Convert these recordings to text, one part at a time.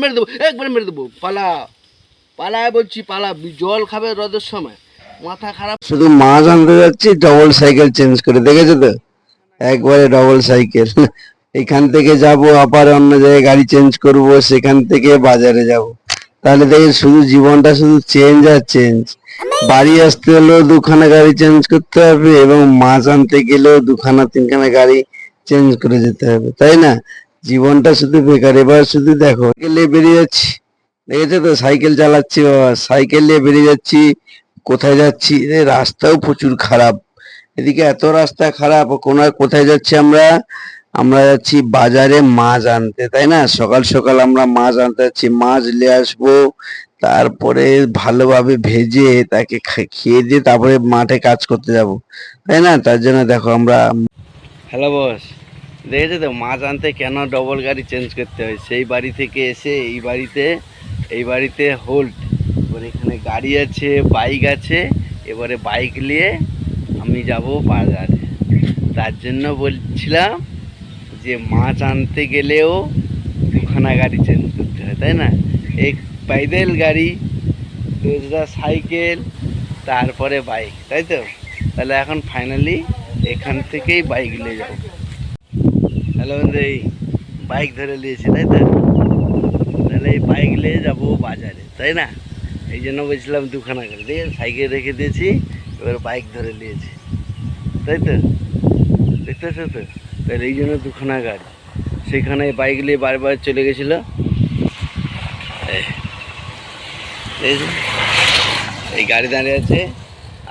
মেরে দেবো, একবারে মেরে দেবো। পালা, পালায় বলছি, পালা। জল খাবে রোদের সময়, মাথা খারাপ। শুধু মাছ আনতে যাচ্ছি, ডবল সাইকেল চেঞ্জ করে, দেখেছো তো? একবারে ডবল সাইকেল। এখান থেকে যাব, আবার অন্য জায়গায় গাড়ি চেঞ্জ করব, সেখান থেকে বাজারে যাব। তাহলে দেখে শুধু জীবনটা শুধু চেঞ্জ আর চেঞ্জ। বাড়ি আসতে হলেও দুখানা গাড়ি চেঞ্জ করতে হবে, এবং মাছ আনতে গেলেও দুখানা তিনখানা গাড়ি চেঞ্জ করে যেতে হবে, তাই না? জীবনটা শুধু বেকার। এবার শুধু দেখো, সাইকেল নিয়ে বেরিয়ে যাচ্ছি, দেখেছো তো? সাইকেল চালাচ্ছি বাবা, সাইকেল নিয়ে বেরিয়ে যাচ্ছি। কোথায় যাচ্ছি? রাস্তাও প্রচুর খারাপ, এদিকে এত রাস্তা খারাপ। কোথায় যাচ্ছি আমরা? আমরা যাচ্ছি বাজারে মাছ আনতে, তাই না? সকাল সকাল আমরা মাছ আনতে যাচ্ছি, মাছ নিয়ে আসবো, তারপরে ভালোভাবে ভেজে তাকে খেয়ে দিয়ে তারপরে মাঠে কাজ করতে যাব, তাই না? তার জন্য দেখো আমরা। হ্যালো বস, দেখেছো তো মাছ আনতে কেন ডবল গাড়ি চেঞ্জ করতে হয়? সেই বাড়ি থেকে এসে এই বাড়িতে হোল্ড। এবার এখানে গাড়ি আছে, বাইক আছে। এবারে বাইক নিয়ে আমি যাব বাজারে। তার জন্য বলছিলাম যে মাছ আনতে গেলেও দুখানা গাড়ি চেঞ্জ করতে হয়, তাই না? এক পাইদেল গাড়ি, দোসরা সাইকেল, তারপরে বাইক, তাই তো? তাহলে এখন ফাইনালি এখান থেকেই বাইক নিয়ে যাবো। হ্যালো বন্ধু, এই বাইক ধরে নিয়েছি, তাই তো? তাহলে এই বাইক নিয়ে যাবো বাজারে, তাই না? এই জন্য বলছিলাম দুখানা গাড়ি দিয়ে সাইকেল রেখে দিয়েছি, এবার বাইক ধরে নিয়েছি, তাই তো? দেখতেছো তো? তাহলে এই জন্য দুখানা গাড়ি। সেখানে বাইক নিয়ে বারবার চলে গেছিলো। এই গাড়ি দাঁড়িয়ে আছে,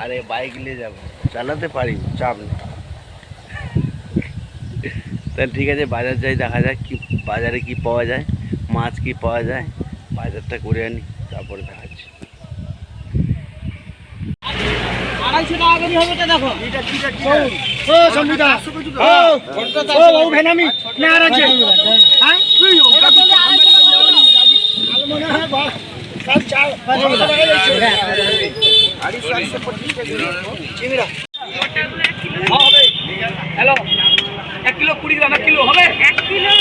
আর এই বাইক নিয়ে যাবো, চালাতে পারি, চাপ নেই। তাহলে ঠিক আছে, বাজার যাই, দেখা যাক কি বাজারে কি পাওয়া যায়, মাছ কি পাওয়া যায়। বাজারটা করে আনি, তারপরে দেখাচ্ছি। 250 টাকা করে হবে, এটা দেখো। ও সম্বিদা, ও বাবু ভেনামি না আর আছে। হ্যাঁ মনে হয় বাস সব চাল হ্যালো, 1 কিলো 20 গ্রাম, 1 কিলো হবে, 1 কিলো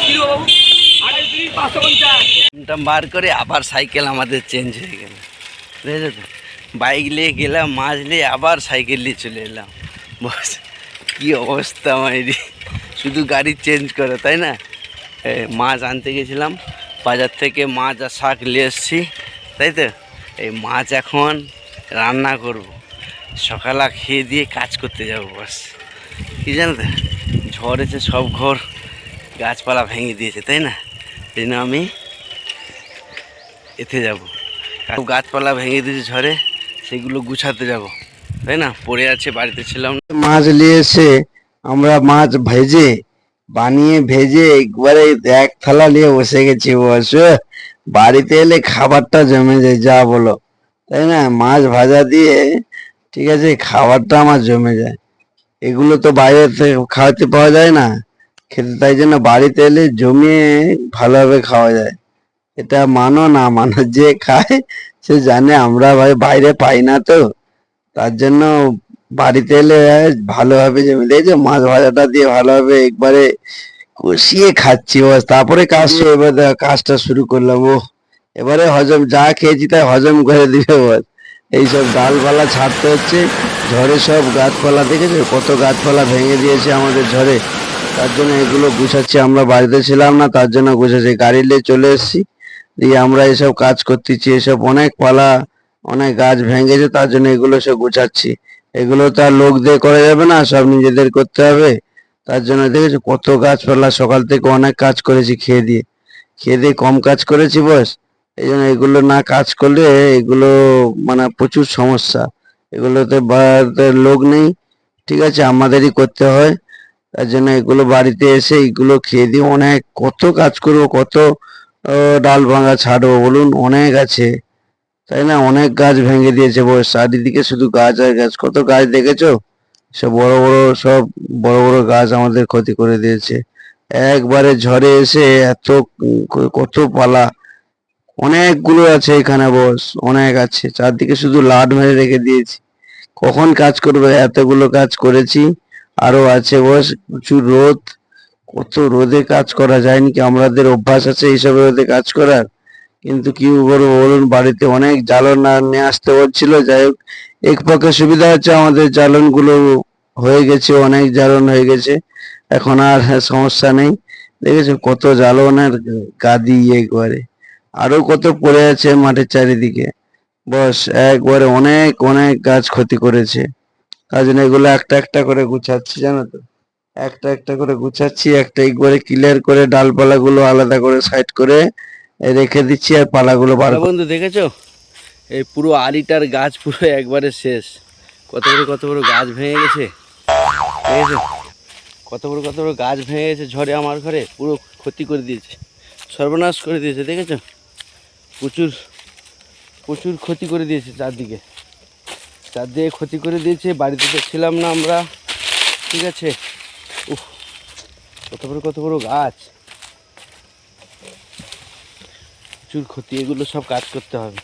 কিলো বাবু, আড়াই 550 বার করে আবার সাইকেল আমাদের চেঞ্জ হয়ে গেল, বুঝেছো তো? বাইক নিয়ে গেলাম, মাছ নিয়ে, আবার সাইকেল নিয়ে চলে এলাম। বস কি অবস্থা আমার, শুধু গাড়ি চেঞ্জ করে, তাই না? মাছ আনতে গেছিলাম বাজার থেকে, মাছ আর শাক নিয়ে এসেছি, তাই তো? এই মাছ এখন রান্না করব, সকালে খেয়ে দিয়ে কাজ করতে যাব। বস কী জানো তো, ঝড় এসে সব ঘর গাছপালা ভেঙে দিয়েছে, তাই না? এই জন্য আমি এতে যাব, গাছপালা ভেঙে দিয়েছে ঝড়ে, সেগুলো গুছাতে যাব, তাই না? পড়ে আছে, বাড়িতে ছিলাম। মাছ নিয়ে এসে আমরা মাছ ভেজে একবারে এক থালা নিয়ে বসে গেছি। বস, বাড়িতে এলে খাবারটা জমে যায়, যা বলো, তাই না? মাছ ভাজা দিয়ে, ঠিক আছে, খাবারটা আমার জমে যায়। এগুলো তো বাইরে থেকে খাওয়াতে পাওয়া যায় না খেতে, তাই জন্য বাড়িতে এলে জমিয়ে ভালোভাবে খাওয়া যায়। এটা মানো না মানো, যে খায় সে জানে। আমরা ভাই বাইরে পাই না তো, তার জন্য বাড়িতে এলে ভালোভাবে জমে দিয়েছে, মাছ ভাজাটা দিয়ে ভালোভাবে একবারে কষিয়ে খাচ্ছি। বাস, তারপরে এবার কাজটা শুরু করলাম। ও এবারে হজম, যা খেয়েছি তাই হজম করে দিবে। বস, এইসব ডালপালা ছাড়তে হচ্ছে, ঝড়ে সব গাছপালা, দেখেছো কত গাছপালা ভেঙে দিয়েছে আমাদের ঝড়ে। তার জন্য এগুলো গুছাচ্ছি, আমরা বাড়িতে ছিলাম না, তার জন্য গুছাচ্ছি। গাড়ি নিয়ে চলে এসেছি, দিয়ে আমরা এসব কাজ করতেছি। এসব অনেক পালা, অনেক গাছ ভেঙেছে, তার জন্য এগুলো সব গুছাচ্ছি। এগুলো তো আর লোক দিয়ে করা যাবে না, সব নিজেদের করতে হবে। তার জন্য দেখেছো কত গাছপালা, সকাল থেকে অনেক কাজ করেছি, খেয়ে দিয়ে কম কাজ করেছি। বস, এই জন্য এগুলো না কাজ করলে এগুলো মানে প্রচুর সমস্যা। এগুলোতে লোক নেই, ঠিক আছে, আমাদেরই করতে হয়। তার জন্য এগুলো বাড়িতে এসে এগুলো খেয়ে দিয়ে অনেক কত কাজ করবো, কত ডাল ভাঙা ছাড়বো বলুন, অনেক আছে, তাই না? অনেক গাছ ভেঙে দিয়েছে। বস, চারিদিকে শুধু গাছ আর গাছ, কত গাছ দেখেছো? সব বড় বড় গাছ আমাদের ক্ষতি করে দিয়েছে একবারে ঝড়ে এসে। এত কত পালা, অনেকগুলো আছে এখানে। বস, অনেক আছে, চারদিকে শুধু লাট মেরে রেখে দিয়েছি। কখন কাজ করবে? এতগুলো কাজ করেছি, আরো আছে। বস, প্রচুর রোদ, কত রোদে কাজ করা যায় নাকি, আমাদের অভ্যাস আছে এইসব রোদে কাজ করার, কিন্তু কি করবো বলুন, বাড়িতে অনেক জ্বালন আর নিয়ে আসতে হচ্ছিল। যাই হোক, এক পক্ষে সুবিধা হচ্ছে, আমাদের জ্বালন গুলো হয়ে গেছে, অনেক জ্বালন হয়ে গেছে, এখন আর সমস্যা নেই। দেখেছো কত জ্বালনের গাদি, একবারে আরো কত পড়ে আছে মাঠের চারিদিকে। বস একবারে অনেক অনেক গাছ ক্ষতি করেছে, তার জন্য এগুলো একটা একটা করে গুছাচ্ছি, জানো তো, একটা একটা করে গুছাচ্ছি, একটা একবারে ক্লিয়ার করে ডালপালা গুলো আলাদা করে সাইড করে রেখে দিচ্ছি, আর পালাগুলো বার হ্যালো বন্ধু, দেখেছো এই পুরো আড়িটার গাছ পুরো একবারে শেষ। কত বড় গাছ ভেঙে গেছে, দেখেছো কত বড় গাছ ভেঙে গেছে ঝড়ে, আমার ঘরে পুরো ক্ষতি করে দিয়েছে, সর্বনাশ করে দিয়েছে। দেখেছো প্রচুর প্রচুর ক্ষতি করে দিয়েছে, চারদিকে ক্ষতি করে দিয়েছে। বাড়িতে তো ছিলাম না আমরা, ঠিক আছে। উফ, কত বড় গাছ, প্রচুর ক্ষতি, এগুলো সব কাজ করতে হবে।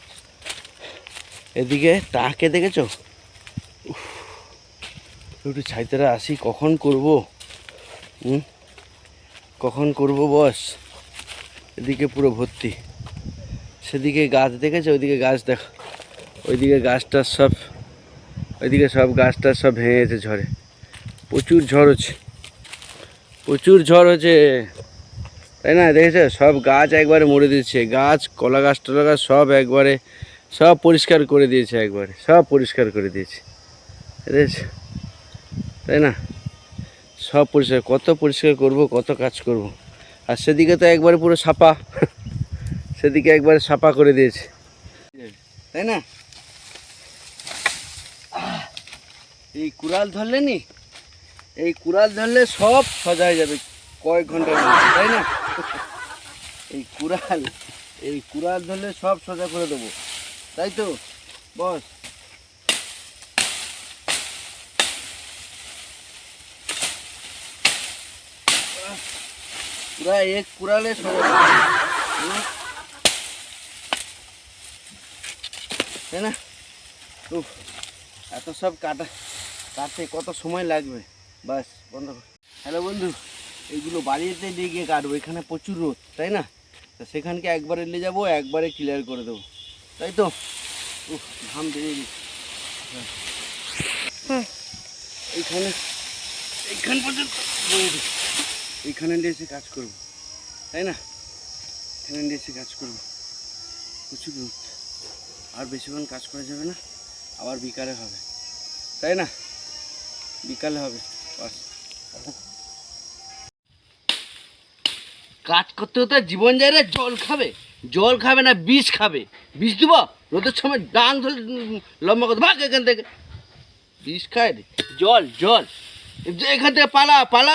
এদিকে টাকে দেখেছো, উফ, একটু ছাইতেরা আসি, কখন করব, কখন করব বস। এদিকে পুরো ভর্তি, সেদিকে গাছ দেখেছো, ওইদিকে গাছ দেখো, ওইদিকে গাছটা সব, ওইদিকে সব গাছটা সব ভেঙে গেছে ঝড়ে। প্রচুর ঝড় হচ্ছে, তাই না? দেখেছো সব গাছ একবারে মরে দিয়েছে, গাছ কলা গাছ টলা গাছ সব একবারে সব পরিষ্কার করে দিয়েছে, একবারে সব পরিষ্কার করে দিয়েছে, দেখেছো, তাই না? সব পরিষ্কার, কত পরিষ্কার করব, কত কাজ করব। আর সেদিকে তো একবারে পুরো সাপা, সেদিকে একবারে সাপা করে দিয়েছে, তাই না? এই কুড়াল ধরলে নি, এই কুড়াল ধরলে সব সোজা হয়ে যাবে কয়েক ঘন্টার মধ্যে, তাই না? এই কুড়াল ধরলে সব সোজা করে দেবো, তাই তো বস? পুরা এক কুড়ালে সোজা করে দেবো, তাই না? উফ, এত সব কাটতে কত সময় লাগবে, বাস বন্ধ কর। হ্যালো বন্ধু, এইগুলো বাড়িতে নিয়ে গিয়ে কাটবো, এখানে প্রচুর রোদ, তাই না? তা সেখানকে একবারে নিয়ে যাবো, একবারে ক্লিয়ার করে দেবো, তাই তো? উফ, ঘাম বেরিয়ে গেছে। এইখানে এইখান পর্যন্ত বয়ে দিই। এইখানে নিয়ে এসে কাজ করবো, তাই না? এখানে নিয়ে এসে কাজ করবো, প্রচুর রোদ, আর বেশিক্ষণ কাজ করা যাবে না, আবার বিকালে হবে, তাই না? বিকালে হবে, বাস। কাজ করতে হতে জীবন যায় রে, জল খাবে না বিষ খাবে, বিষ দিব রোদের সময় ডান ধরে লম্বা করতে ভাগ এখান থেকে, বিষ খায় রে, জল এখান থেকে পালা